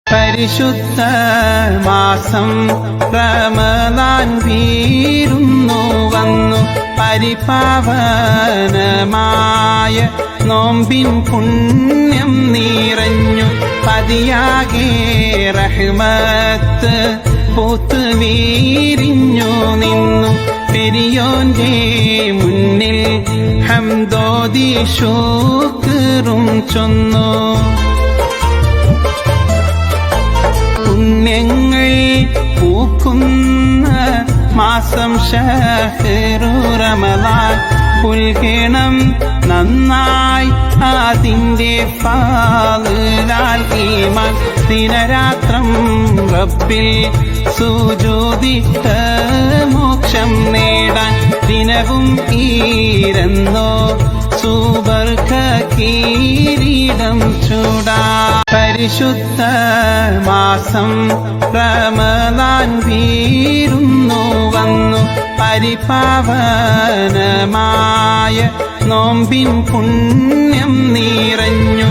പരിശുദ്ധ മാസം റമദാൻ വീരുന്നു വന്നു പരിപാവനമായ നോമ്പിൻ പുണ്യം നിറഞ്ഞു പതിയാകെ റഹ്മത്ത് പൂത്ത് വീരിഞ്ഞു നിന്നു പെരിയോന്റെ മുന്നിൽ ഹംദോദി ശുക്റും ചൊന്നു പുണ്യങ്ങൾ പൂക്കുന്ന മാസം ഷഹ്റു റമദാൻ പുൽകണം നന്നായി അതിന്റെ ഫാളിലാൽ ഈമാൻ ദിനരാത്രം റബ്ബിൽ സുജൂദിട്ട് മോക്ഷം നേടാൻ ദിനവും ഈരന്നോ സുബർക്ക കിരീടം ചൂടാ പരിശുദ്ധ മാസം റമദാൻ വീരുന്നു വന്നു പരിപാവനമായ നോമ്പിൻ പുണ്യം നിറഞ്ഞു